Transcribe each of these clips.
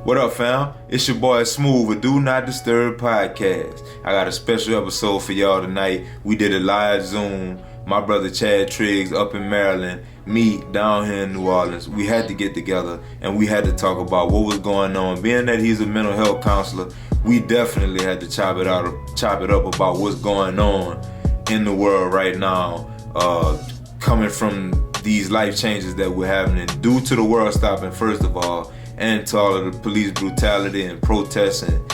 What up, fam? It's your boy Smooth with Do Not Disturb Podcast. I got a special episode for y'all tonight. We did a live Zoom. My brother Chad Triggs up in Maryland, me down here in New Orleans. We had to get together and we had to talk about what was going on. Being that he's a mental health counselor, we definitely had to chop it up about what's going on in the world right now. Coming from these life changes that we're having, and due to the world stopping, first of all, and to all of the police brutality and protests and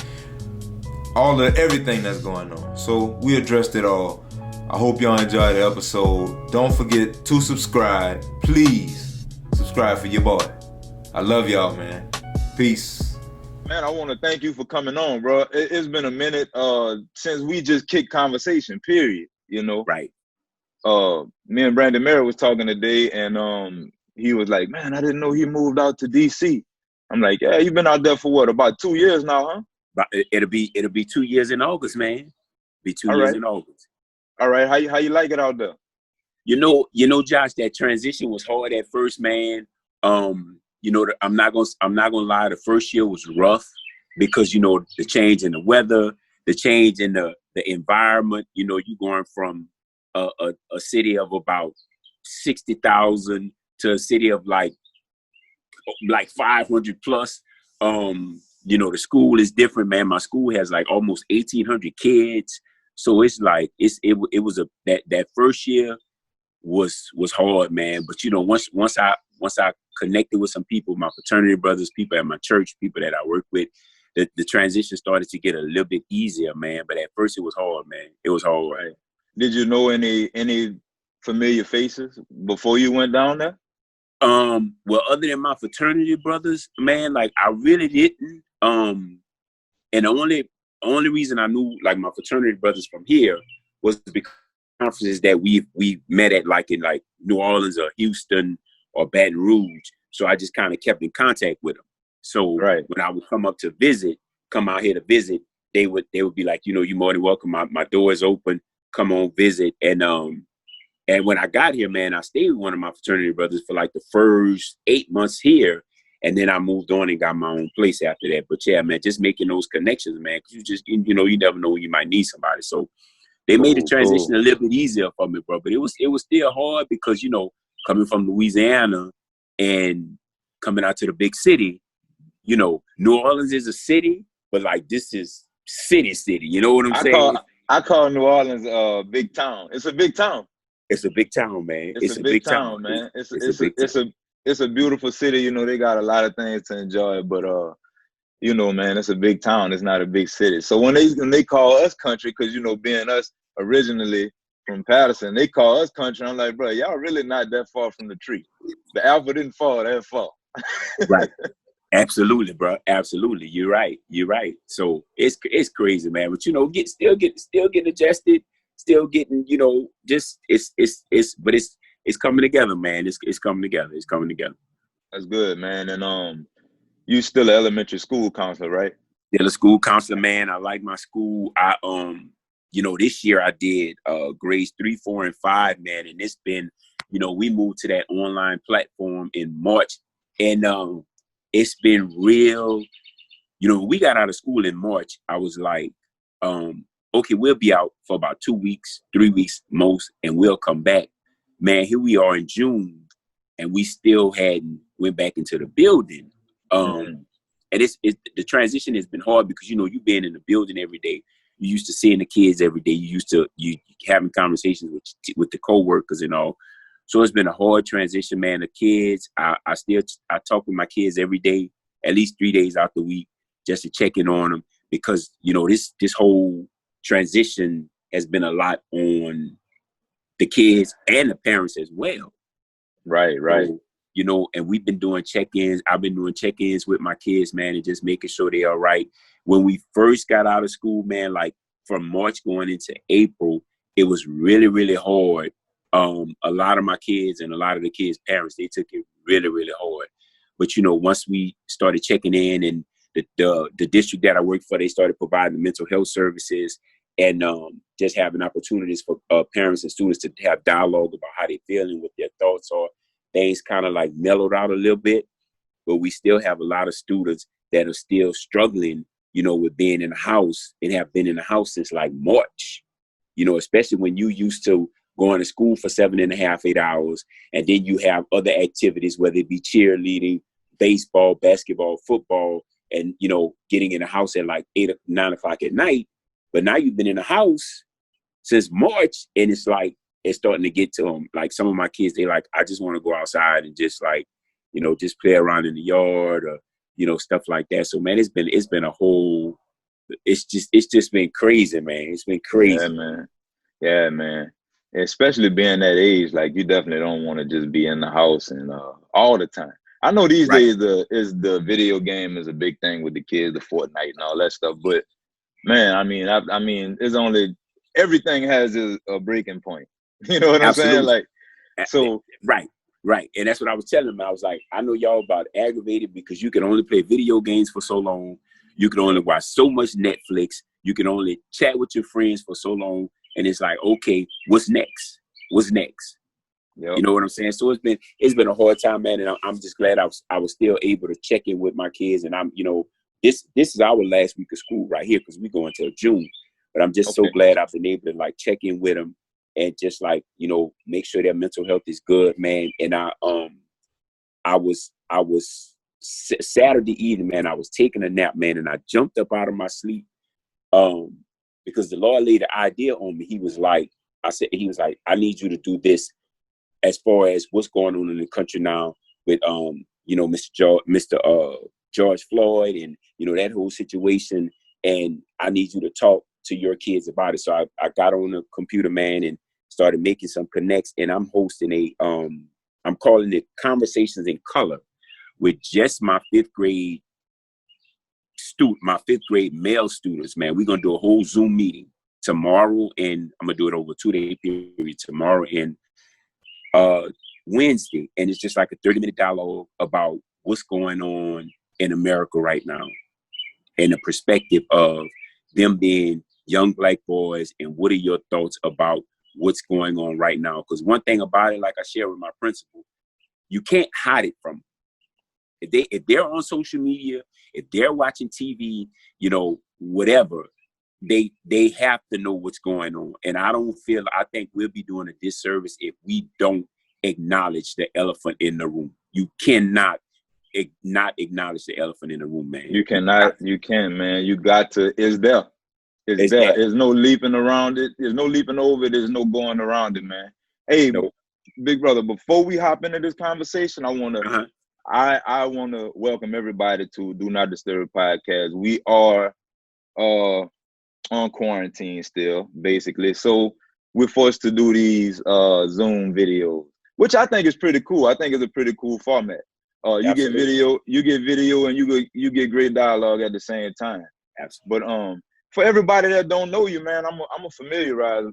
everything that's going on. So we addressed it all. I hope y'all enjoyed the episode. Don't forget to subscribe. Please subscribe for your boy. I love y'all, man. Peace. Man, I want to thank you for coming on, bro. It's been a minute since we just kicked conversation, period, you know? Right. Me and Brandon Merritt was talking today, and he was like, man, I didn't know he moved out to D.C. I'm like, yeah, you've been out there for what, about 2 years now, huh? But it'll be 2 years in August, man. Be two All years right. in August. All right, how you like it out there? You know, Josh, that transition was hard at first, man. I'm not gonna lie. The first year was rough because, you know, the change in the weather, the change in the environment. You know, you going from a city of about 60,000 to a city of like 500 plus. You know, the school is different, man. My school has like almost 1,800 kids. So it's like, that first year was hard, man. But, you know, once I connected with some people, my fraternity brothers, people at my church, people that I work with, the transition started to get a little bit easier, man. But at first it was hard, man. It was hard. Right. Did you know any familiar faces before you went down there? Well, other than my fraternity brothers, man, like I really didn't. And the only reason I knew like my fraternity brothers from here was because conferences that we met at like in like New Orleans or Houston or Baton Rouge. So I just kind of kept in contact with them. So right. When I would come out here to visit, they would be like, you know, you're more than welcome. My door is open. Come on, visit. And when I got here, man, I stayed with one of my fraternity brothers for like the first 8 months here. And then I moved on and got my own place after that. But yeah, man, just making those connections, man, because you never know when you might need somebody. So they made the transition a little bit easier for me, bro. But it was still hard because, you know, coming from Louisiana and coming out to the big city, you know, New Orleans is a city, but like this is city. You know what I'm saying? I call New Orleans big town. It's a big town. It's a big town, man. It's a big town, man. It's a beautiful city. You know, they got a lot of things to enjoy, but you know, man, it's a big town. It's not a big city. So when they call us country, because, you know, being us originally from Patterson, they call us country. I'm like, bro, y'all really not that far from the tree. The apple didn't fall that far. Right. Absolutely, bro. Absolutely. You're right. So it's crazy, man. But, you know, still getting adjusted. Still getting, you know, just it's coming together, man. It's coming together. It's coming together. That's good, man. And you still an elementary school counselor, right? Still a school counselor, man. I like my school. I you know, this year I did grades 3, 4, and 5, man. And it's been, you know, we moved to that online platform in March, and it's been real. You know, we got out of school in March. I was like, okay, we'll be out for about 2 weeks, 3 weeks most, and we'll come back. Man, here we are in June, and we still hadn't went back into the building. And the transition has been hard because, you know, you've been in the building every day. You used to seeing the kids every day. You having conversations with the coworkers and all. So it's been a hard transition, man. The kids, I talk with my kids every day, at least 3 days out the week, just to check in on them because, you know, this whole transition has been a lot on the kids and the parents as well. Right. So, you know, and we've been doing check-ins. I've been doing check-ins with my kids, man, and just making sure they are right. When we first got out of school, man, like from March going into April, it was really, really hard. A lot of my kids and a lot of the kids' parents, they took it really, really hard. But, you know, once we started checking in and the district that I work for, they started providing mental health services and just having opportunities for parents and students to have dialogue about how they're feeling, what their thoughts are. Things kind of like mellowed out a little bit, but we still have a lot of students that are still struggling, you know, with being in the house and have been in the house since like March, you know, especially when you used to going to school for 7.5, 8 hours. And then you have other activities, whether it be cheerleading, baseball, basketball, football, and, you know, getting in the house at like 8 or 9 o'clock at night. But now you've been in the house since March, and it's like, it's starting to get to them. Like some of my kids, they like, I just want to go outside and just like, you know, just play around in the yard or, you know, stuff like that. So man, it's been a whole, it's just been crazy, man. It's been crazy. Yeah, man. Yeah, man. Especially being that age, like you definitely don't want to just be in the house and all the time. I know these Right. days the video game is a big thing with the kids, the Fortnite and all that stuff. But man, I mean, it's only everything has a breaking point. You know what I'm saying? Like, so right. And that's what I was telling them. I was like, I know y'all about aggravated because you can only play video games for so long. You can only watch so much Netflix. You can only chat with your friends for so long. And it's like, okay, what's next? What's next? Yep. You know what I'm saying? So it's been a hard time, man. And I'm just glad I was still able to check in with my kids. And I'm, you know, this is our last week of school right here because we go until June. But I'm just so glad I've been able to like check in with them and just like, you know, make sure their mental health is good, man. And I was Saturday evening, man, I was taking a nap, man, and I jumped up out of my sleep because the Lord laid the idea on me. He was like, I need you to do this as far as what's going on in the country now with you know, Mr. George Floyd and, you know, that whole situation. And I need you to talk to your kids about it. So I got on the computer, man, and started making some connects. And I'm hosting I'm calling it Conversations in Color with just my fifth grade male students, man. We're going to do a whole Zoom meeting tomorrow. And I'm going to do it over a 2-day period tomorrow and Wednesday. And it's just like a 30-minute dialogue about what's going on in America right now and the perspective of them being young Black boys. And what are your thoughts about what's going on right now? Because one thing about it, like I share with my principal, you can't hide it from them. If they're on social media, if they're watching TV, you know, whatever, they have to know what's going on. And I think we'll be doing a disservice if we don't acknowledge the elephant in the room. You cannot not acknowledge the elephant in the room, man. You can, man. You got to, it's there. It's there. There's no leaping around it. There's no leaping over it. There's no going around it, man. Hey, big brother, before we hop into this conversation, I want to welcome everybody to Do Not Disturb Podcast. We are on quarantine still, basically. So we're forced to do these Zoom videos, which I think is pretty cool. I think it's a pretty cool format. You get video, and you get great dialogue at the same time. Absolutely. But for everybody that don't know you, man, I'm gonna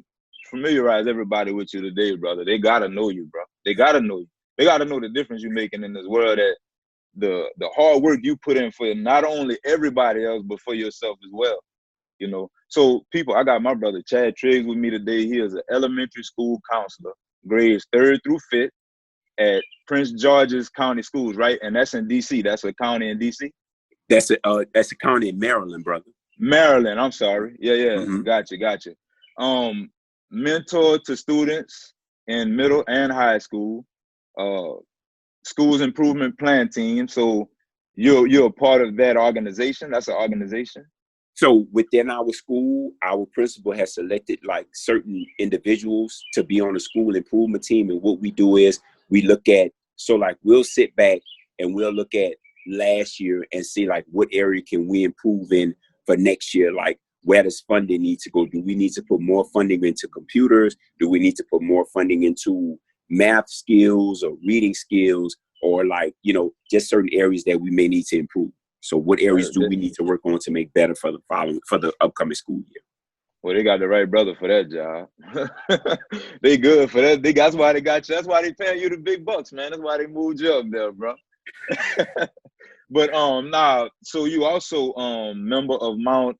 familiarize everybody with you today, brother. They gotta know you, bro. They gotta know you. They gotta know the difference you're making in this world, that the hard work you put in for not only everybody else, but for yourself as well. You know, so people, I got my brother Chad Triggs with me today. He is an elementary school counselor, grades 3rd through 5th at Prince George's County Schools, right? And that's in DC. That's a county in DC. That's a county in Maryland, brother. Maryland. I'm sorry. Yeah. Mm-hmm. Gotcha. Mentor to students in middle and high school. Schools improvement plan team. So you're a part of that organization. That's an organization. So within our school, our principal has selected like certain individuals to be on the school improvement team. And what we do is we look at, so like we'll sit back and we'll look at last year and see like what area can we improve in for next year? Like where does funding need to go? Do we need to put more funding into computers? Do we need to put more funding into math skills or reading skills, or like, you know, just certain areas that we may need to improve? So what areas do we need to work on to make better for the upcoming school year? Well, they got the right brother for that job. They good for that. That's why they got you. That's why they paying you the big bucks, man. That's why they moved you up there, bro. But so you also member of Mount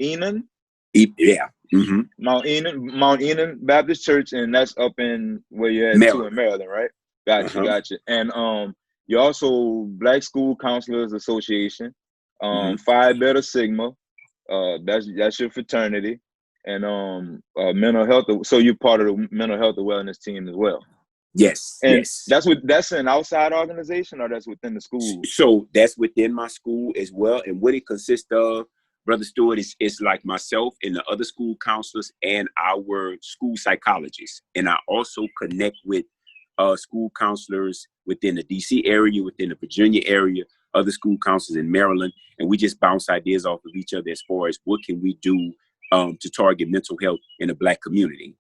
Enon? Yeah. Mm-hmm. Mount Enon Baptist Church, and that's up in where you're at too, in Maryland, right? Gotcha. And You're also Black School Counselors Association, Mm-hmm. Phi Beta Sigma. That's your fraternity, and mental health. So you're part of the mental health and wellness team as well. Yes, And yes. that's an outside organization, or that's within the school? So that's within my school as well. And what it consists of, Brother Stewart, is like myself and the other school counselors and our school psychologists. And I also connect with school counselors within the DC area, within the Virginia area, other school counselors in Maryland. And we just bounce ideas off of each other as far as what can we do to target mental health in the Black community.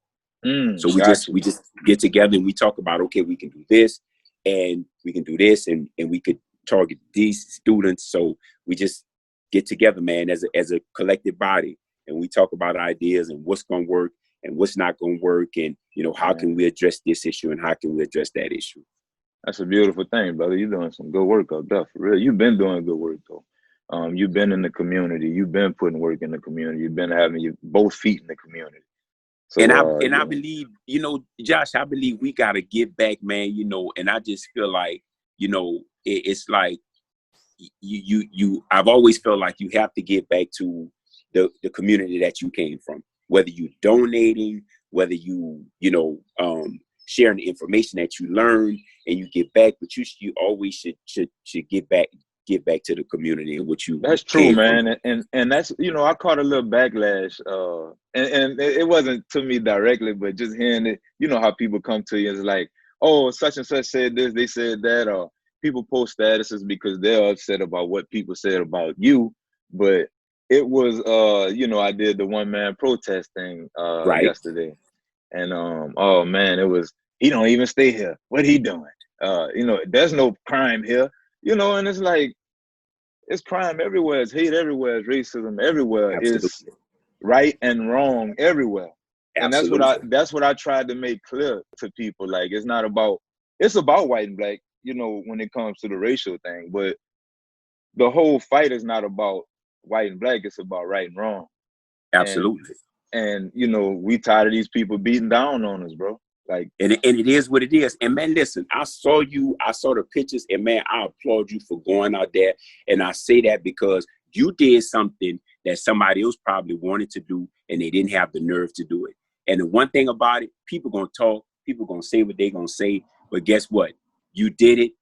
So we just get together and we talk about, okay, we can do this and we can do this and we could target these students. So we just get together, man, as a collective body, and we talk about ideas and what's going to work and what's not going to work, and how can we address this issue and how can we address that issue. That's a beautiful thing, brother. You're doing some good work up there, for real. You've been doing good work though. You've been in the community. You've been putting work in the community. You've been having your both feet in the community. So, I believe, Josh, I believe we got to give back, man, and I just feel like, it's like I've always felt like you have to give back to the community that you came from, whether you donating, whether you sharing the information that you learned and you give back, but you always should give back to the community and what you. That's true, man. And that's, I caught a little backlash, and it wasn't to me directly, but just hearing it, how people come to you, it's like, oh, such and such said this, they said that, or people post statuses because they're upset about what people said about you. But it was, I did the one man protest thing yesterday, and oh man, it was, he don't even stay here. What he doing? There's no crime here, and it's like, it's crime everywhere. It's hate everywhere. It's racism everywhere. Absolutely. It's right and wrong everywhere. Absolutely. And that's what I tried to make clear to people. Like, it's about white and Black, when it comes to the racial thing. But the whole fight is not about white and Black. It's about right and wrong. Absolutely. And we tired of these people beating down on us, bro. Like, and it is what it is. And man, listen, I saw the pictures, and man, I applaud you for going out there. And I say that because you did something that somebody else probably wanted to do and they didn't have the nerve to do it. And the one thing about it, people gonna talk, people gonna say what they gonna say, but guess what? You did it,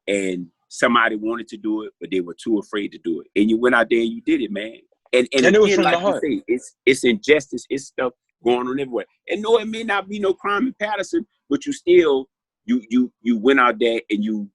and somebody wanted to do it, but they were too afraid to do it. And you went out there and you did it, man. And it was again, from like the heart. you say, it's injustice, it's stuff going on everywhere. And no, it may not be no crime in Patterson, but you still, you went out there and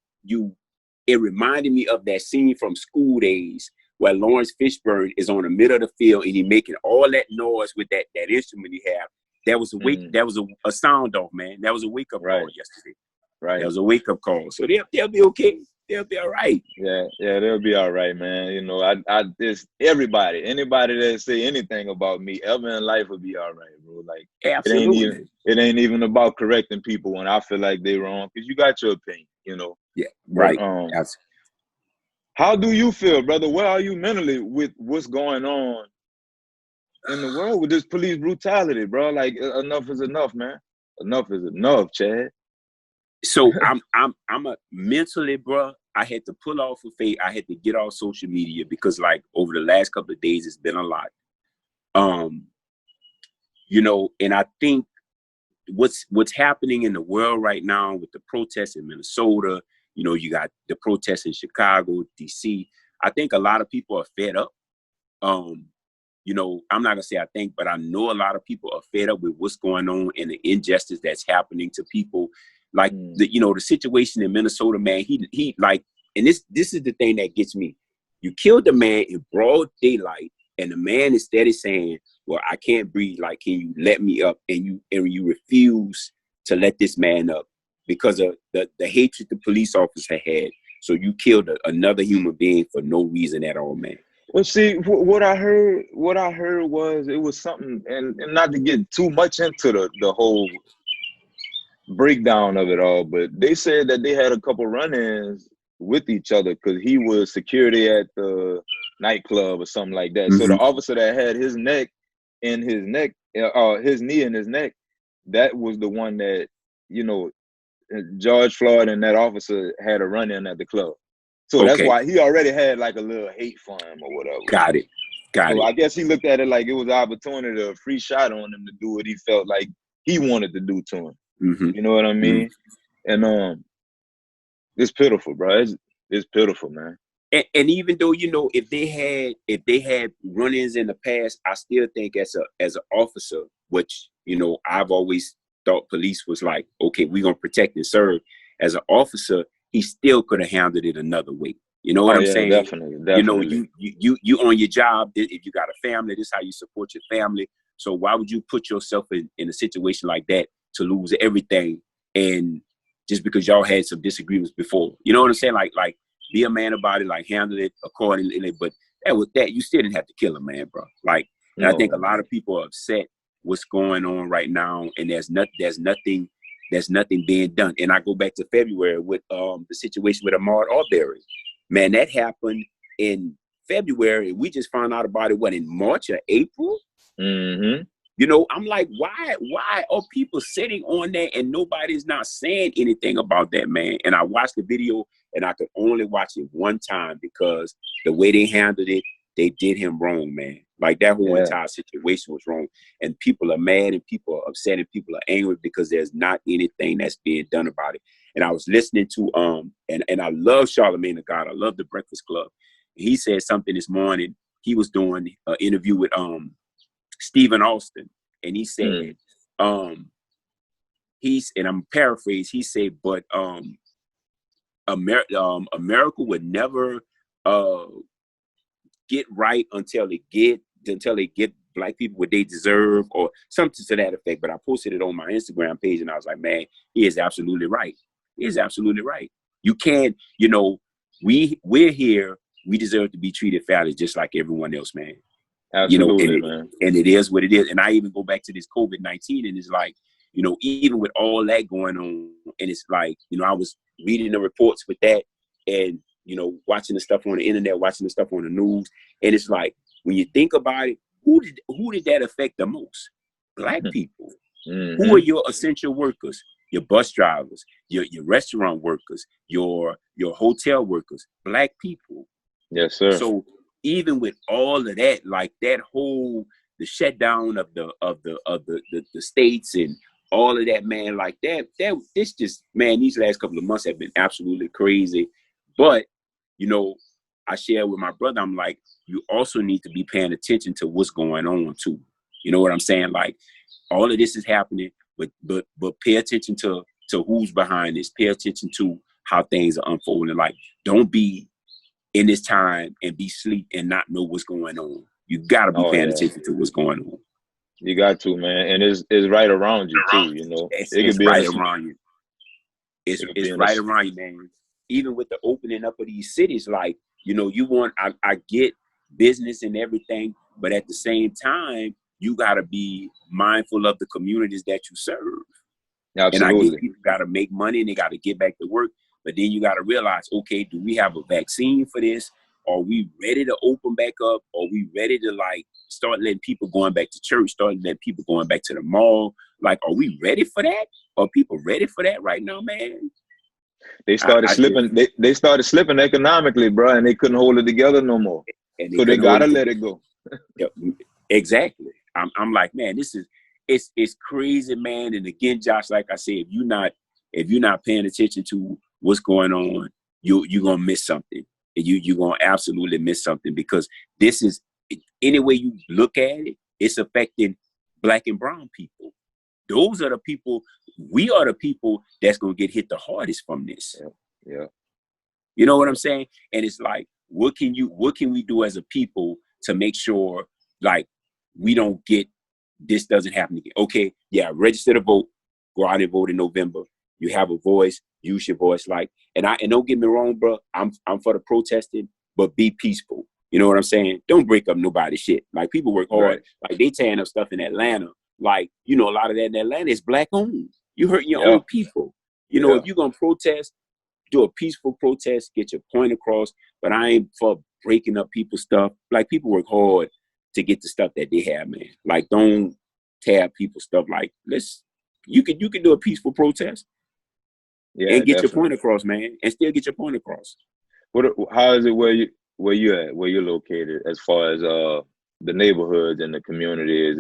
it reminded me of that scene from School Days where Lawrence Fishburne is on the middle of the field and he making all that noise with that instrument he have. That was that was a sound off, man. That was a wake up call yesterday. Right. That was a wake up call. So they'll be okay. They'll be all right. Yeah, they'll be all right, man. I just anybody that say anything about me ever in life will be all right, bro. Like, absolutely. It ain't even about correcting people when I feel like they wrong, because you got your opinion, Yeah, right. But, how do you feel, brother? Where are you mentally with what's going on in the world with this police brutality, bro? Like, enough is enough, man. Enough is enough, Chad. So I'm a mentally, bro. I had to pull off of faith. I had to get off social media because, like, over the last couple of days, it's been a lot. And I think what's happening in the world right now with the protests in Minnesota, you got the protests in Chicago, DC. I think a lot of people are fed up. I'm not gonna say I think, but I know a lot of people are fed up with what's going on and the injustice that's happening to people. Like the situation in Minnesota, man, he like, and this is the thing that gets me. You killed the man in broad daylight, and the man instead is saying, well, I can't breathe, like, can you let me up? And you refuse to let this man up because of the hatred the police officer had. So you killed another human being for no reason at all, man. Well, see, what I heard was it was something, and not to get too much into the whole breakdown of it all, but they said that they had a couple run-ins with each other because he was security at the nightclub or something like that. Mm-hmm. So the officer that had his knee in his neck, that was the one that, George Floyd and that officer had a run-in at the club. So that's why he already had like a little hate for him or whatever. Got it. So I guess he looked at it like it was an opportunity, a free shot on him to do what he felt like he wanted to do to him. Mm-hmm. You know what I mean? Mm-hmm. And it's pitiful, bro. It's pitiful, man. And even though, you know, if they had run-ins in the past, I still think as an officer, which, you know, I've always thought police was like, okay, we're gonna protect and serve. As an officer, he still could have handled it another way. You know what I'm saying? Definitely. You know, you on your job. If you got a family, this is how you support your family. So why would you put yourself in a situation like that to lose everything, and just because y'all had some disagreements before? You know what I'm saying? Like be a man about it, like handle it accordingly. But that you still didn't have to kill a man, bro. Like, and I think a lot of people are upset what's going on right now, and there's nothing being done. And I go back to February with the situation with M.Ed Arbery. Man, that happened in February. We just found out about it, in March or April? Mm-hmm. You know, I'm like, why are people sitting on that and nobody's not saying anything about that, man? And I watched the video and I could only watch it one time because the way they handled it, they did him wrong, man. Like that whole entire situation was wrong. And people are mad and people are upset and people are angry because there's not anything that's being done about it. And I was listening to and I love Charlamagne the God. I love the Breakfast Club. He said something this morning. He was doing an interview with Stephen Austin, and he said, and I'm paraphrasing, he said, but America would never get right until they get black people what they deserve, or something to that effect. But I posted it on my Instagram page, and I was like, man, he is absolutely right. He is absolutely right. You can't, you know, we're here. We deserve to be treated fairly, just like everyone else, man. Absolutely, you know, man. And it is what it is. And I even go back to this COVID-19, and it's like, you know, even with all that going on, and it's like, you know, I was reading the reports with that, and you know, watching the stuff on the internet, watching the stuff on the news, and it's like, when you think about it, who did that affect the most? Black people. Mm-hmm. Who are your essential workers? Your bus drivers, your restaurant workers, your hotel workers, black people. Yes, sir. So even with all of that, like that whole the shutdown of the states and all of that, man, like this just, man, these last couple of months have been absolutely crazy. But you know, I share with my brother, I'm like, you also need to be paying attention to what's going on too. You know what I'm saying? Like, all of this is happening, but pay attention to who's behind this. Pay attention to how things are unfolding. Like, don't be in this time and be asleep and not know what's going on. You gotta be paying attention to what's going on. You got to, man, and it's right around you too. You know, it could be right around you. It's right around you, man. Even with the opening up of these cities, like, you know, I get business and everything, but at the same time, you gotta be mindful of the communities that you serve. Absolutely. And I get people gotta make money and they gotta get back to work. But then you got to realize, okay, do we have a vaccine for this? Are we ready to open back up? Are we ready to like start letting people going back to church, start letting people going back to the mall? Like, are we ready for that? Are people ready for that right now, man? They started slipping. They started slipping economically, bro, and they couldn't hold it together no more. So they gotta let it go. Exactly. I'm like, man, it's crazy, man. And again, Josh, like I said, if you're not paying attention to what's going on, you're gonna miss something. You're gonna absolutely miss something, because this is, any way you look at it, it's affecting black and brown people. Those are the people, we are the people that's gonna get hit the hardest from this. Yeah. You know what I'm saying? And it's like, what can we do as a people to make sure, like, we don't get, this doesn't happen again? Okay, yeah, register to vote, go out and vote in November. You have a voice, use your voice. Like, and don't get me wrong, bro. I'm for the protesting, but be peaceful. You know what I'm saying? Don't break up nobody's shit. Like, people work hard. Right. Like, they tearing up stuff in Atlanta. Like, you know, a lot of that in Atlanta is black owned. You hurting your own people. You know, if you're gonna protest, do a peaceful protest, get your point across. But I ain't for breaking up people's stuff. Like, people work hard to get the stuff that they have, man. Like, don't tear people's stuff. Like, you can do a peaceful protest. Yeah, and get your definitely. point across, man, and still get your point across. How is it where you're located as far as the neighborhoods and the community? Is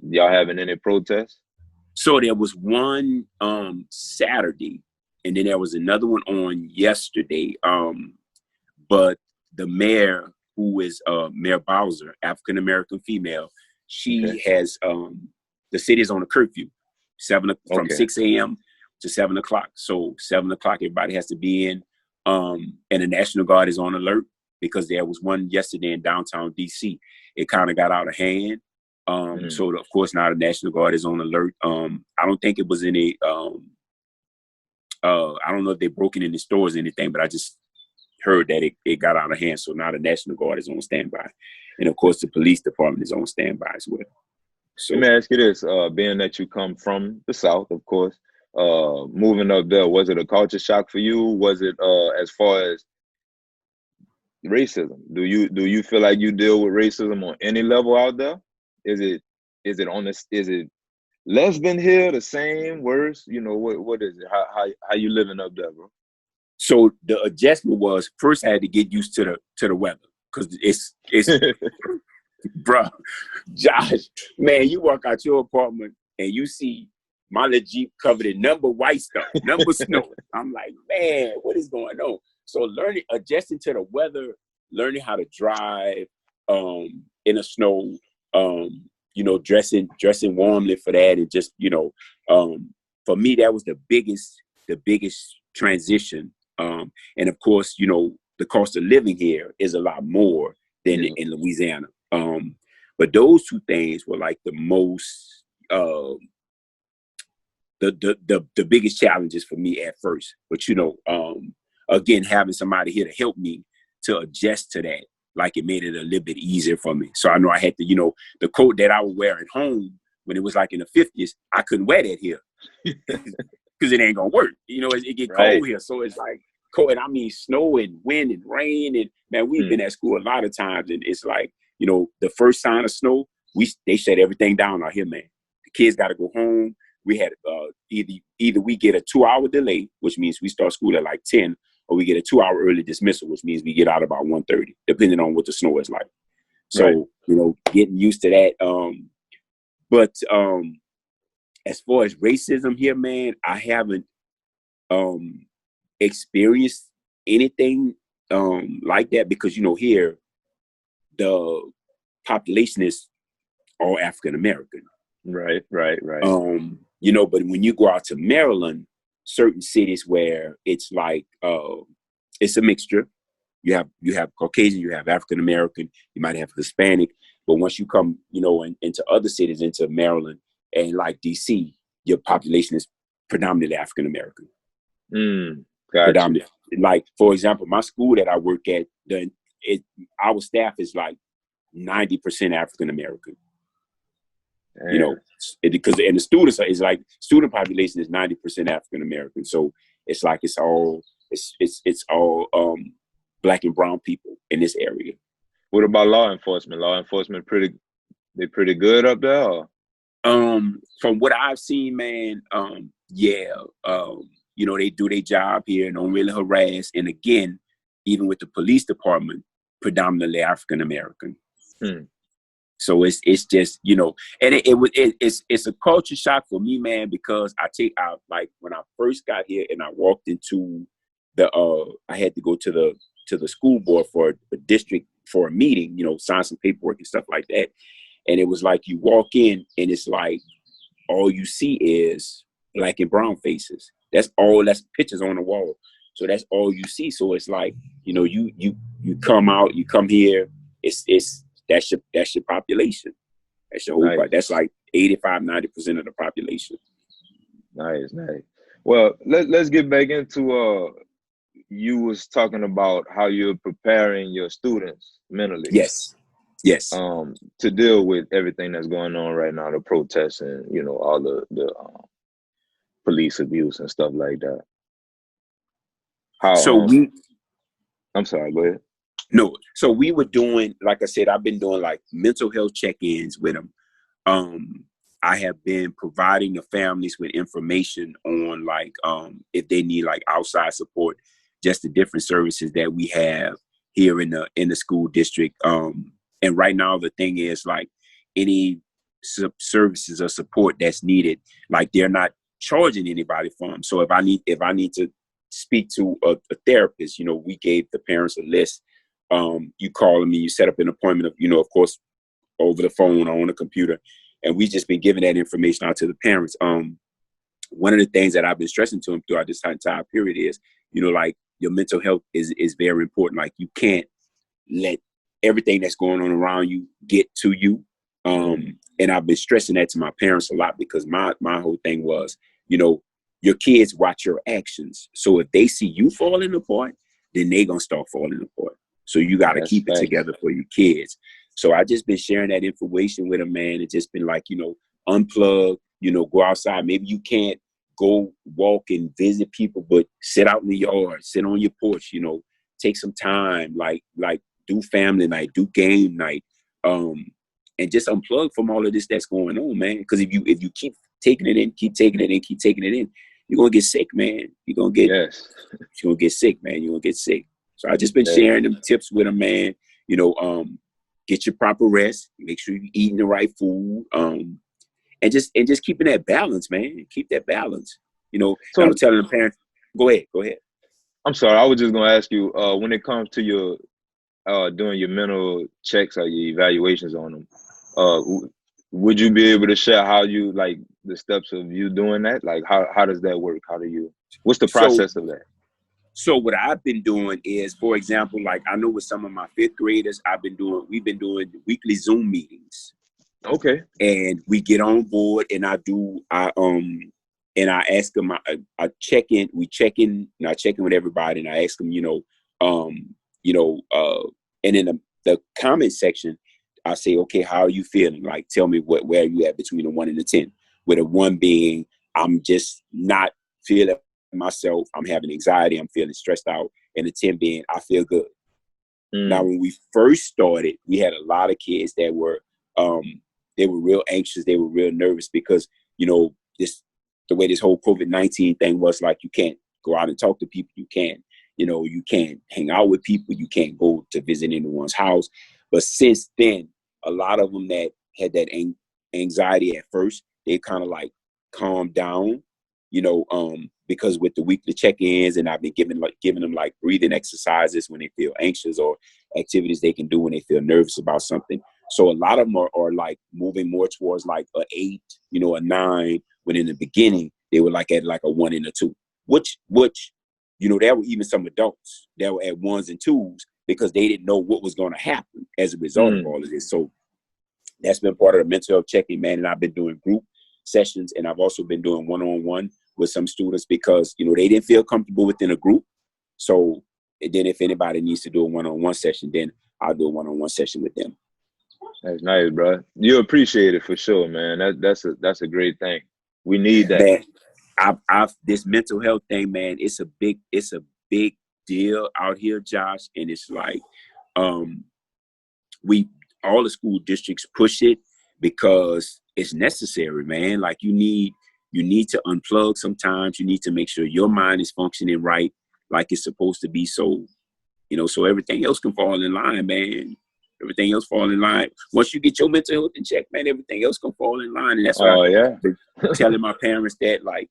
y'all having any protests? So there was one Saturday, and then there was another one on yesterday. But the mayor, who is Mayor Bowser, African American female, she has the city is on a curfew, from 6 a.m. to 7 o'clock. So 7 o'clock, everybody has to be in. And the National Guard is on alert because there was one yesterday in downtown DC. It kind of got out of hand. So of course now the National Guard is on alert. I don't think it was any. I don't know if they broke in the stores or anything, but I just heard that it got out of hand. So now the National Guard is on standby, and of course the police department is on standby as well. So let me ask you this: being that you come from the South, of course, moving up there, was it a culture shock for you? Was it as far as racism? Do you feel like you deal with racism on any level out there? Is it is it less than here, the same, worse? You know, what is it? How you living up there, bro? So the adjustment was first I had to get used to the weather because it's bro, Josh, man, you walk out your apartment and you see my little Jeep covered in number white stuff, number snow. I'm like, man, what is going on? So adjusting to the weather, learning how to drive in the snow, you know, dressing warmly for that, and just, you know, for me that was the biggest transition. And of course, you know, the cost of living here is a lot more than in Louisiana. But those two things were like the most the biggest challenges for me at first. But you know, again, having somebody here to help me to adjust to that, like it made it a little bit easier for me. So I know I had to, you know, the coat that I would wear at home when it was like in the 50s, I couldn't wear that here because it ain't gonna work. You know, it get cold here, so it's like cold, and I mean snow and wind and rain, and man, we've been at school a lot of times, and it's like, you know, the first sign of snow, they shut everything down out here, man. The kids got to go home. We had either we get a 2-hour delay, which means we start school at like 10, or we get a 2-hour early dismissal, which means we get out about 1:30, depending on what the snow is like. So, you know, getting used to that. But as far as racism here, man, I haven't experienced anything like that because, you know, here the population is all African American. Right. You know, but when you go out to Maryland, certain cities where it's like it's a mixture. You have Caucasian, you have African American, you might have Hispanic, but once you come, you know, into other cities, into Maryland and like DC, your population is predominantly African American. Gotcha. Like, for example, my school that I work at, our staff is like 90% African American. You know, because the students is like student population is 90% African American. So it's like it's all Black and brown people in this area. What about law enforcement? Law enforcement pretty good up there? Or? From what I've seen, man, you know, they do their job here and don't really harass. And again, even with the police department, predominantly African American. So it's just, you know, and it's a culture shock for me, man, because like when I first got here and I walked into I had to go to the school board for a district for a meeting, you know, sign some paperwork and stuff like that. And it was like you walk in and it's like all you see is Black and brown faces. That's pictures on the wall. So that's all you see. So it's like, you know, you come here, that's your population. That's your whole that's like 85-90% of the population. Nice. Well, let's get back into you was talking about how you're preparing your students mentally. Yes. To deal with everything that's going on right now, the protests and, you know, all the police abuse and stuff like that. I'm sorry, go ahead. No, so we were doing, like I said, I've been doing like mental health check-ins with them. I have been providing the families with information on like if they need like outside support, just the different services that we have here in the school district. And right now the thing is like any services or support that's needed, like they're not charging anybody for them. So if I need to speak to a therapist, we gave the parents a list. You call them and you set up an appointment of, of course, over the phone or on the computer. And we just been giving that information out to the parents. One of the things that I've been stressing to them throughout this entire period is, like your mental health is very important. Like you can't let everything that's going on around you get to you. And I've been stressing that to my parents a lot because my whole thing was, your kids watch your actions. So if they see you falling apart, then they gonna start falling apart. So you got to keep it together for your kids. So I just been sharing that information with them, man. It's just been like, unplug, go outside. Maybe you can't go walk and visit people, but sit out in the yard, sit on your porch, take some time, like do family night, do game night, and just unplug from all of this that's going on, man. Because if you keep taking it in, you're gonna get sick, man. You're gonna get sick, man. You're gonna get sick. So I just been sharing them tips with them, man. Get your proper rest, make sure you're eating the right food, and just keeping that balance, man. Keep that balance. So I'm telling the parents, go ahead. I'm sorry, I was just gonna ask you, when it comes to your doing your mental checks or your evaluations on them, would you be able to share how you like the steps of you doing that? Like how does that work? What's the process of that? So what I've been doing is, for example, like I know with some of my fifth graders, we've been doing weekly Zoom meetings. Okay. And we get on board and I ask them, I check in with everybody and I ask them, and in the comment section, I say, okay, how are you feeling? Like, tell me where are you at between the 1 and the 10, with a 1 being, I'm just not feeling myself, I'm having anxiety, I'm feeling stressed out, and the 10 being, I feel good. Now, when we first started, we had a lot of kids that were, they were real anxious, they were real nervous because, the way this whole COVID-19 thing was, like, you can't go out and talk to people, you can't hang out with people, you can't go to visit anyone's house. But since then, a lot of them that had that anxiety at first, they kind of like calmed down, because with the weekly check-ins, and I've been giving them like breathing exercises when they feel anxious, or activities they can do when they feel nervous about something. So a lot of them are like moving more towards like a 8, a 9, when in the beginning they were like at like a 1 and a 2, which there were even some adults that were at 1s and 2s because they didn't know what was going to happen as a result of all of this. So that's been part of the mental health check-in, man. And I've been doing group sessions, and I've also been doing one-on-one with some students because, they didn't feel comfortable within a group. So then if anybody needs to do a one-on-one session, then I'll do a one-on-one session with them. That's nice, bro. You appreciate it for sure, man. That's a great thing. We need that. Man, I've this mental health thing, man. It's a big deal out here, Josh. And it's like, all the school districts push it because it's necessary, man. Like you need to unplug sometimes. You need to make sure your mind is functioning right, like it's supposed to be. So, so everything else can fall in line, man. Everything else fall in line. Once you get your mental health in check, man, everything else can fall in line. And that's why I'm telling my parents that, like,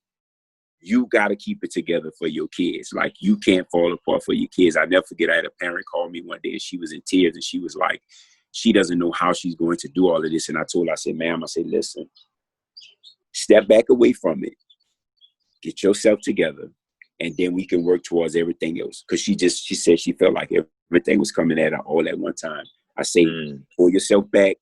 you got to keep it together for your kids. Like, you can't fall apart for your kids. I never forget, I had a parent call me one day and she was in tears and she was like, she doesn't know how she's going to do all of this. And I told her, I said, ma'am, listen, step back away from it. Get yourself together. And then we can work towards everything else. Because she said she felt like everything was coming at her all at one time. I say, pull yourself back,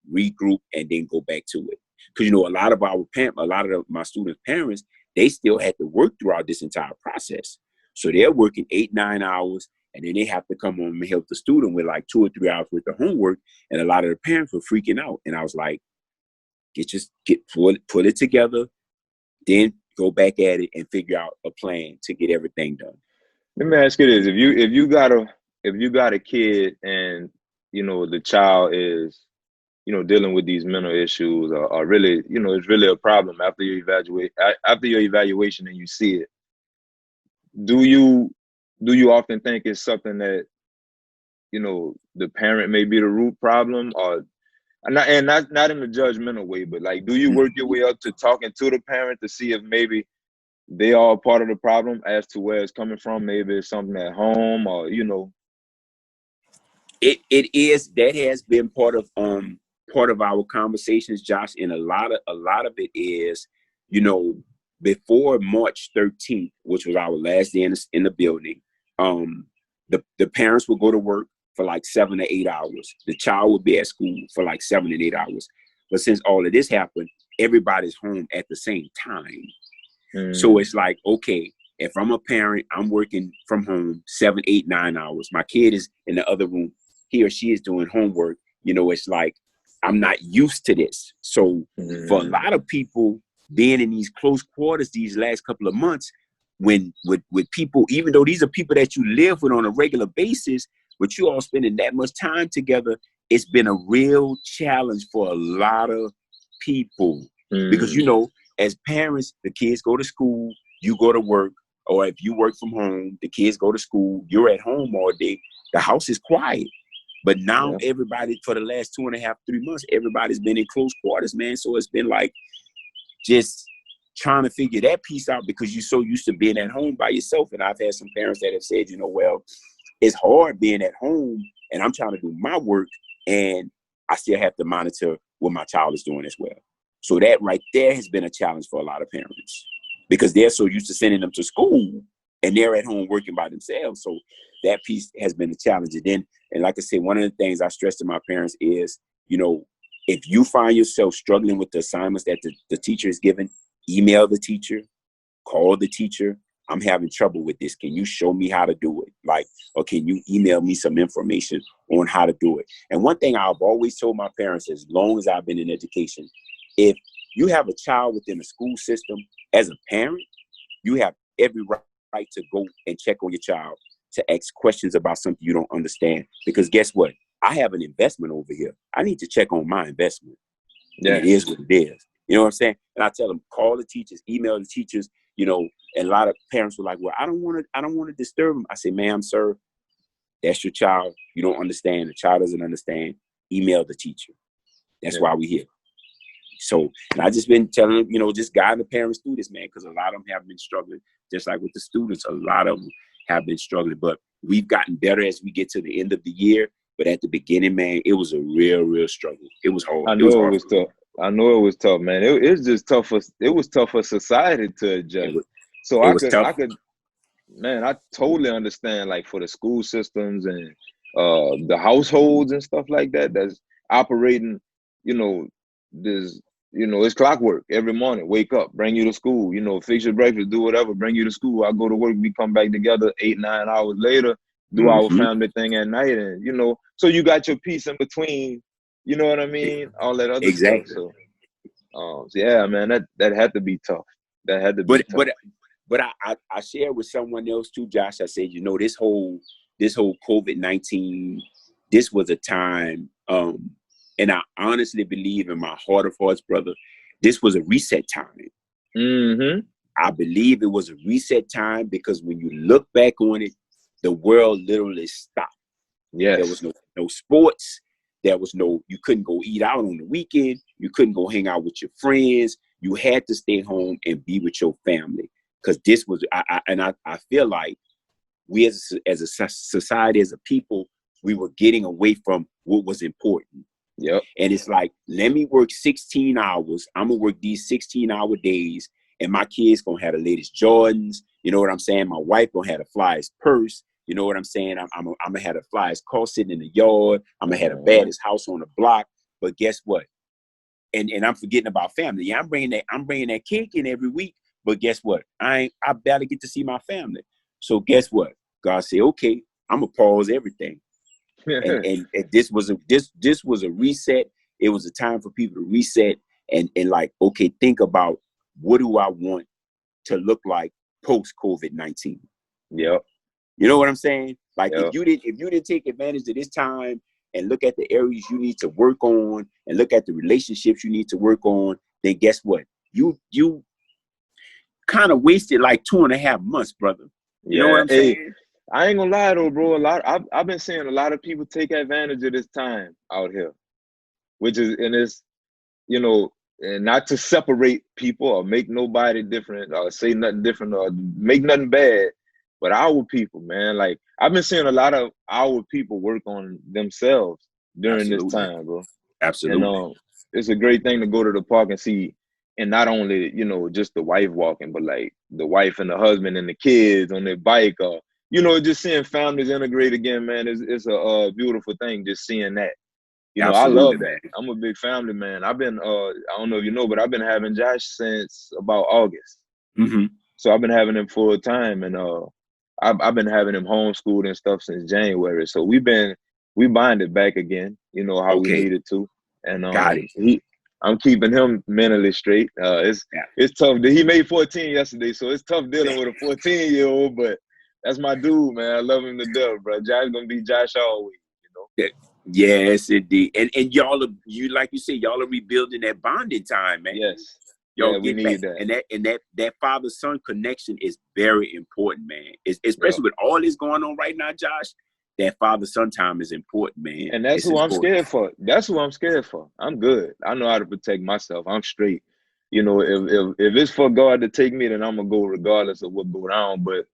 regroup, and then go back to it. Because, a lot of my students' parents, they still had to work throughout this entire process. So they're working 8-9 hours, and then they have to come home and help the student with like 2 or 3 hours worth of homework. And a lot of the parents were freaking out. And I was like, pull it together, then go back at it and figure out a plan to get everything done. Let me ask you this: if you got a kid and the child is dealing with these mental issues are really, it's really a problem after you after your evaluation and you see it. Do you often think it's something that, the parent may be the root problem, or not in a judgmental way, but like, do you work your way up to talking to the parent to see if maybe they are part of the problem as to where it's coming from? Maybe it's something at home, or It is, that has been part of our conversations, Josh, and a lot of it is, before March 13th, which was our last day in the building, the parents would go to work for like 7 to 8 hours. The child would be at school for like 7 and 8 hours. But since all of this happened, everybody's home at the same time. So it's like, okay, if I'm a parent, I'm working from home 7, 8, 9 hours. My kid is in the other room. He or she is doing homework. It's like, I'm not used to this. So for a lot of people being in these close quarters these last couple of months, when with people, even though these are people that you live with on a regular basis, but you all spending that much time together, it's been a real challenge for a lot of people. Because, as parents, the kids go to school, you go to work, or if you work from home, the kids go to school, you're at home all day, the house is quiet. But now everybody, for the last 2.5, 3 months, everybody's been in close quarters, man. So it's been like just trying to figure that piece out, because you're so used to being at home by yourself. And I've had some parents that have said, well, it's hard being at home and I'm trying to do my work and I still have to monitor what my child is doing as well. So that right there has been a challenge for a lot of parents, because they're so used to sending them to school and they're at home working by themselves. So that piece has been a challenge. And like I said, one of the things I stress to my parents is, if you find yourself struggling with the assignments that the teacher is given, email the teacher, call the teacher. I'm having trouble with this. Can you show me how to do it? Like, or can you email me some information on how to do it? And one thing I've always told my parents, as long as I've been in education, if you have a child within a school system, as a parent, you have every right to go and check on your child, to ask questions about something you don't understand. Because guess what? I have an investment over here. I need to check on my investment. Yeah. And it is what it is. You know what I'm saying? And I tell them, call the teachers, email the teachers, and a lot of parents were like, well, I don't want to disturb them. I say, ma'am, sir, that's your child. You don't understand. The child doesn't understand. Email the teacher. That's why we're here. So, and I just been telling them, just guiding the parents through this, man, because a lot of them have been struggling, just like with the students. A lot of them have been struggling, but we've gotten better as we get to the end of the year. But at the beginning, man, it was a real struggle. It was hard. I know it was tough. I know it was tough, man. It was just tough it was tough for society to adjust. So I could, man, I totally understand, like, for the school systems and the households and stuff like that, that's operating, this, it's clockwork every morning. Wake up, bring you to school, fix your breakfast, do whatever, bring you to school. I go to work, we come back together 8, 9 hours later, do our family thing at night. And, so you got your peace in between, you know what I mean? All that other stuff. So, yeah, man, that had to be tough. That had to be tough. But I shared with someone else too, Josh. I said, this whole COVID-19, this was a time, and I honestly believe in my heart of hearts, brother, this was a reset time. Mm-hmm. I believe it was a reset time, because when you look back on it, the world literally stopped. Yes. There was no sports. There was you couldn't go eat out on the weekend. You couldn't go hang out with your friends. You had to stay home and be with your family. Because this was, I feel like we as a society, as a people, we were getting away from what was important. Yep. And it's like, let me work 16 hours. I'm going to work these 16-hour days, and my kids going to have the latest Jordans. You know what I'm saying? My wife going to have the flyest purse. You know what I'm saying? I'm going to have the flyest car sitting in the yard. I'm going to have the baddest house on the block. But guess what? And I'm forgetting about family. Yeah, I'm bringing that cake in every week. But guess what? I barely get to see my family. So guess what? God said, okay, I'm going to pause everything. and this was a reset. It was a time for people to reset and like, okay, think about, what do I want to look like post COVID-19? Yep. You know what I'm saying? Like, if you didn't take advantage of this time and look at the areas you need to work on and look at the relationships you need to work on, then guess what? You kind of wasted like 2.5 months, brother. You know what I'm saying? I ain't gonna lie though, bro. I've been seeing a lot of people take advantage of this time out here, it's, you know, and not to separate people or make nobody different or say nothing different or make nothing bad, but our people, man. Like, I've been seeing a lot of our people work on themselves during this time, bro. Absolutely. And it's a great thing to go to the park and see, and not only, you know, just the wife walking, but like the wife and the husband and the kids on their bike, or, you know, just seeing families integrate again, man. It's a beautiful thing just seeing that. You know, absolutely, I love that. I'm a big family man. I've been, I don't know if you know, but I've been having Josh since about August. Mm-hmm. So I've been having him full time, and I've been having him homeschooled and stuff since January. So we bonded back again, you know, how we needed to. And got it. I'm keeping him mentally straight. It's tough. He made 14 yesterday, so it's tough dealing with a 14-year-old, but that's my dude, man. I love him to death, bro. Josh gonna be Josh always, you know. Yeah. Yes, indeed. And y'all like you said, y'all are rebuilding that bonding time, man. Yes. Y'all we need that. And that father-son connection is very important, man. Especially with all this going on right now, Josh. That father-son time is important, man. And that's I'm scared for. That's who I'm scared for. I'm good. I know how to protect myself. I'm straight. You know, if it's for God to take me, then I'm gonna go regardless of what go down. But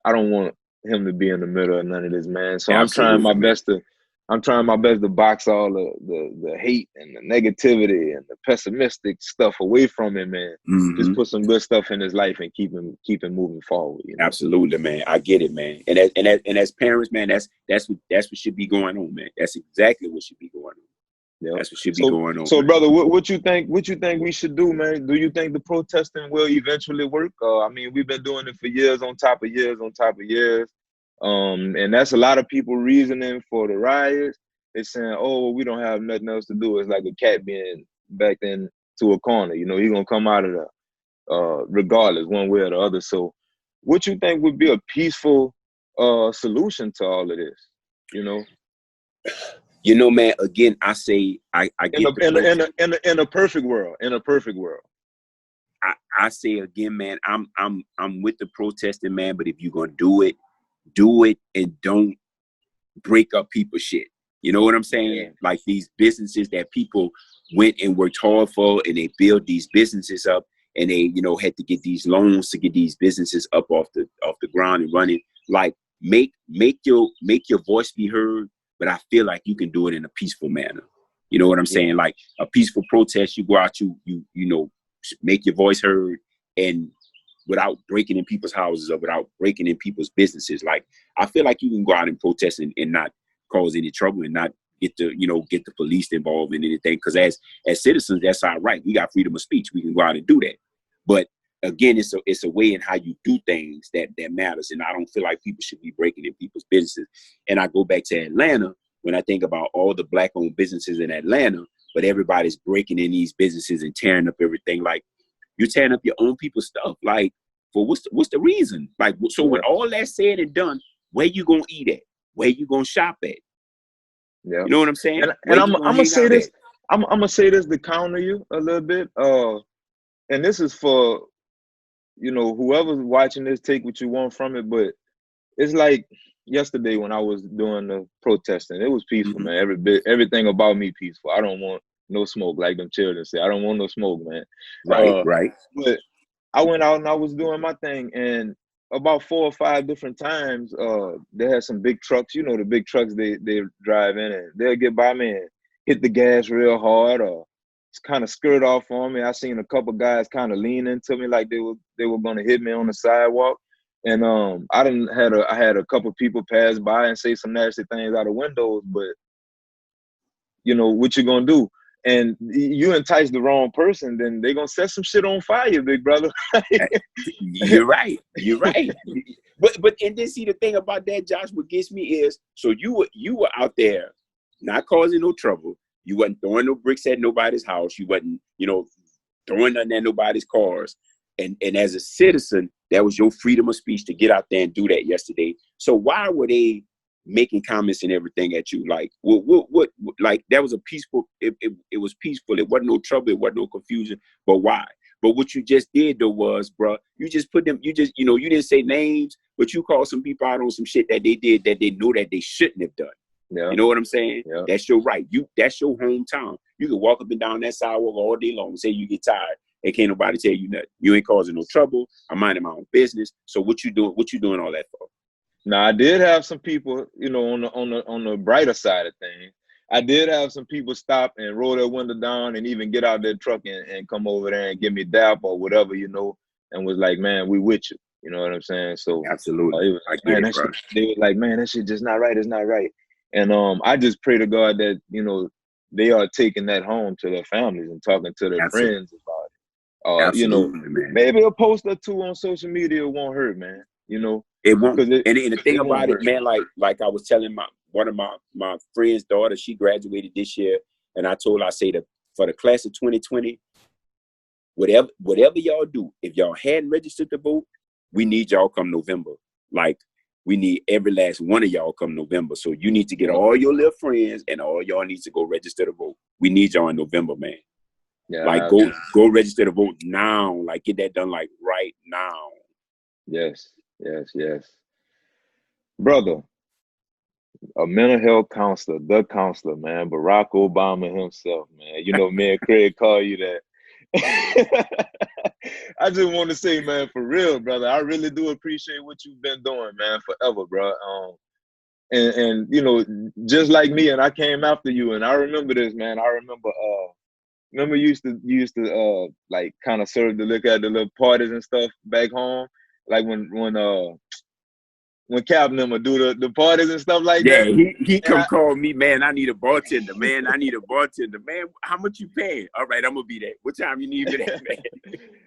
I don't want him to be in the middle of none of this, man. So I'm trying my best to box all the hate and the negativity and the pessimistic stuff away from him, man. Mm-hmm. Just put some good stuff in his life and keep him moving forward. You know? Absolutely, man. I get it, man. And as parents, man, that's what should be going on, man. That's exactly what should be going on. Yep. That's what should be going on. So, man. Brother, what you think? What you think we should do, man? Do you think the protesting will eventually work? I mean, we've been doing it for years on top of years on top of years. And that's a lot of people reasoning for the riots. They're saying, oh, we don't have nothing else to do. It's like a cat being backed into a corner. You know, he's going to come out of there regardless, one way or the other. So what you think would be a peaceful solution to all of this, you know? You know, man, again, I say, I get in a perfect world, I say again, man, I'm with the protesting, man, but if you're going to do it and don't break up people's shit. You know what I'm saying? Yeah. Like these businesses that people went and worked hard for, and they build these businesses up, and they, you know, had to get these loans to get these businesses up off the ground and running. Like make your voice be heard, but I feel like you can do it in a peaceful manner. You know what I'm saying? Like a peaceful protest, you go out, you know, make your voice heard, and without breaking in people's houses or without breaking in people's businesses. Like, I feel like you can go out and protest and not cause any trouble and not get the police involved in anything. Because as citizens, that's our right. We got freedom of speech. We can go out and do that. But again, it's a way in how you do things that matters. And I don't feel like people should be breaking in people's businesses. And I go back to Atlanta when I think about all the Black-owned businesses in Atlanta, but everybody's breaking in these businesses and tearing up everything. Like, you're tearing up your own people's stuff. Like, for what's the reason? Like, so when all that's said and done, where you gonna eat at? Where you gonna shop at? Yeah. You know what I'm saying? And I'm gonna say this. I'm gonna say this to counter you a little bit. And this is for, you know, whoever's watching this, take what you want from it. But it's like yesterday when I was doing the protesting, it was peaceful, man. Everything about me peaceful. I don't want no smoke, like them children say. I don't want no smoke, man. Right. But I went out and I was doing my thing, and about 4 or 5 different times, they had some big trucks. You know, the big trucks they drive in, and they'll get by me and hit the gas real hard, or kind of skirt off on me. I seen a couple guys kind of lean into me like they were gonna hit me on the sidewalk. And I had a couple people pass by and say some nasty things out of windows, but you know what you gonna do? And you entice the wrong person, then they gonna set some shit on fire, big brother. You're right. But and then see the thing about that, Josh, what gets me is, so you were out there not causing no trouble. You wasn't throwing no bricks at nobody's house. You wasn't, you know, throwing nothing at nobody's cars. And as a citizen, that was your freedom of speech to get out there and do that yesterday. So why were they making comments and everything at you. Like, what like, that was a peaceful, it was peaceful. It wasn't no trouble. It wasn't no confusion. But why? But what you just did though was, bro, you just put them, you didn't say names, but you called some people out on some shit that they did that they know that they shouldn't have done. Yeah. You know what I'm saying? Yeah. That's your right. That's your hometown. You can walk up and down that sidewalk all day long and say you get tired and can't nobody tell you nothing. You ain't causing no trouble. I'm minding my own business. So what you doing all that for? Now, I did have some people, on the brighter side of things. I did have some people stop and roll their window down and even get out their truck and come over there and give me dap or whatever, and was like, man, we with you. You know what I'm saying? So absolutely, it was like, man, they were like, man, that shit just not right. It's not right. And I just pray to God that they are taking that home to their families and talking to their friends about it. Absolutely, man. Maybe a post or two on social media won't hurt, man. It won't. And the thing about it, man, like I was telling one of my friend's daughter, she graduated this year, and I told her, I say that for the class of 2020, whatever y'all do, if y'all hadn't registered to vote, we need y'all come November. Like, we need every last one of y'all come November. So you need to get all your little friends and all y'all need to go register to vote. We need y'all in November, man. Yeah, like go register to vote now. Like, get that done like right now. Yes. Brother, a mental health counselor, the counselor, man, Barack Obama himself, man. Me and Craig call you that. I just want to say, man, for real, brother, I really do appreciate what you've been doing, man, forever, bro. And just like me, and I came after you, and I remember this, man. I remember you used to like kind of serve to look at the little parties and stuff back home, like when Cap and them would do the parties and stuff like that. Yeah, he call me, man, I need a bartender, man. I need a bartender, man. How much you paying? All right, I'm gonna be there. What time you need me there, man?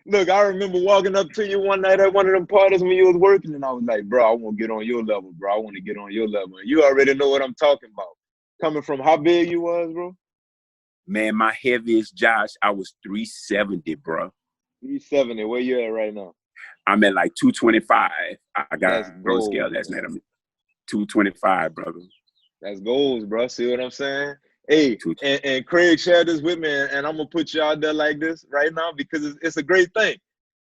Look, I remember walking up to you one night at one of them parties when you was working, and I was like, bro, I want to get on your level, bro. I want to get on your level. And you already know what I'm talking about. Coming from how big you was, bro? Man, my heaviest, Josh, I was 370, bro. 370. Where you at right now? I'm at like 225. I got on scale last night. I'm at 225, brother. That's goals, bro. See what I'm saying? Hey, and Craig shared this with me, and I'm gonna put you out there like this right now because it's a great thing.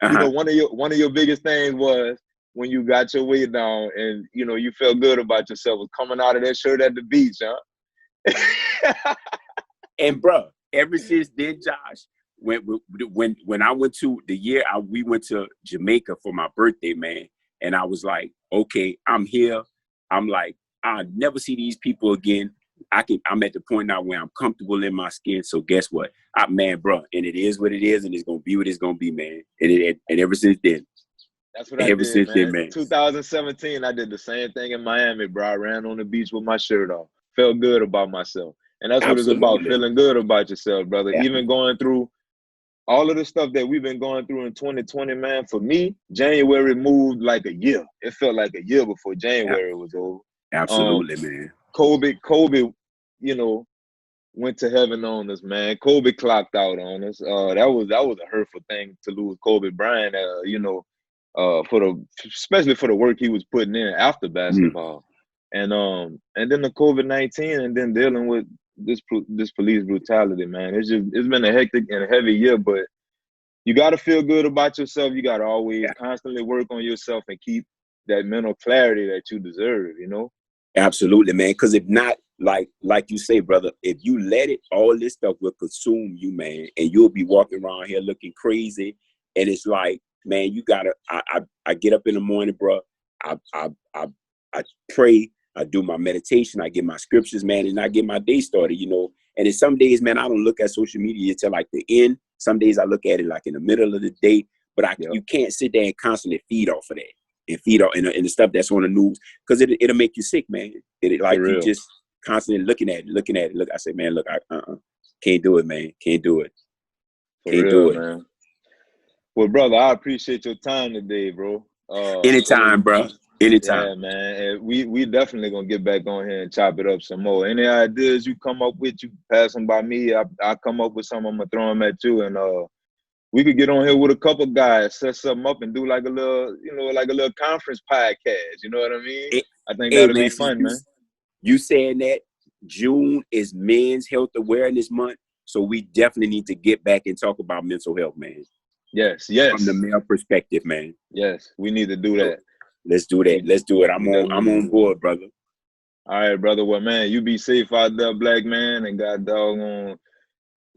Uh-huh. One of your biggest things was when you got your weight down and you felt good about yourself was coming out of that shirt at the beach, huh? And bro, ever since then, Josh, when I went to the year we went to Jamaica for my birthday, man, and I was like, okay, I'm here. I'm like, I'll never see these people again. I'm at the point now where I'm comfortable in my skin. So guess what? Man, bro, and it is what it is, and it's gonna be what it's gonna be, man. And ever since then. That's what I did, man. 2017, I did the same thing in Miami, bro. I ran on the beach with my shirt off. Felt good about myself. And that's what it's about, feeling good about yourself, brother. Yeah. Even going through all of the stuff that we've been going through in 2020, man, for me, January moved like a year. It felt like a year before January was over. Absolutely, man. Kobe, went to heaven on us, man. Kobe clocked out on us. That was a hurtful thing to lose Kobe Bryant, especially for the work he was putting in after basketball. Mm. And then the COVID-19 and then dealing with this police brutality, man. It's been a hectic and a heavy year, but you got to feel good about yourself. You got to always constantly work on yourself and keep that mental clarity that you deserve, Absolutely, man. Because if not, like you say, brother, if you let it, all this stuff will consume you, man, and you'll be walking around here looking crazy. And it's like, man, you gotta. I get up in the morning, bro. I pray. I do my meditation. I get my scriptures, man, and I get my day started. And then some days, man, I don't look at social media till like the end. Some days I look at it like in the middle of the day. But you can't sit there and constantly feed off of that. And feed off and the stuff that's on the news, because it'll make you sick, man. You just constantly looking at it. Look, I say, man, look, I can't do it, man. Can't do it. Can't do it, man. Well, brother, I appreciate your time today, bro. Anytime, bro. Anytime. Yeah, man. And we definitely gonna get back on here and chop it up some more. Any ideas you come up with, you pass them by me. I come up with some. I'm gonna throw them at you, and we could get on here with a couple guys, set something up, and do like a little conference podcast. You know what I mean? I think that'll be fun, man. you saying that June is Men's Health Awareness Month, so we definitely need to get back and talk about mental health, man. Yes. From the male perspective, man. Yes, we need to do that. Let's do that. Let's do it. I'm on board, brother. All right, brother. Well, man, you be safe out there, black man, and God doggone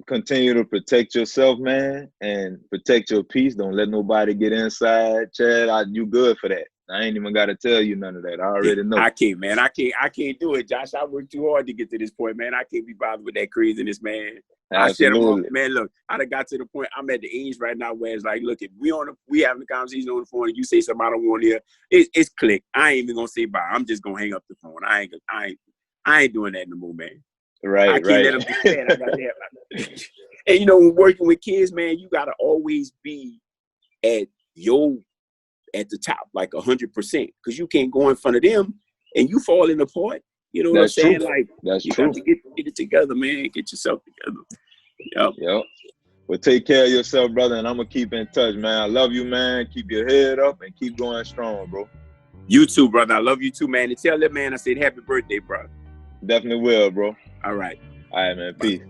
continue to protect yourself, man, and protect your peace. Don't let nobody get inside. Chad, you good for that. I ain't even got to tell you none of that. I already know. I can't, man. I can't do it, Josh. I worked too hard to get to this point, man. I can't be bothered with that craziness, man. Absolutely. I set them off, man. Look, I done got to the point. I'm at the age right now where it's like, look, if we having a conversation on the phone, and you say something I don't want to hear, it's click. I ain't even gonna say bye. I'm just gonna hang up the phone. I ain't doing that no more, man. Right, I can't let them get mad. I got that. And you know, when working with kids, man, you gotta always be at the top, like 100%, because you can't go in front of them and you falling apart. You know what I'm saying? Like, you got to get it together, man. Get yourself together. Yep. Well, take care of yourself, brother, and I'm gonna keep in touch, man. I love you, man. Keep your head up and keep going strong, bro. You too, brother. I love you too, man. And tell that man I said happy birthday, bro. Definitely will, bro. All right. All right, man. Peace.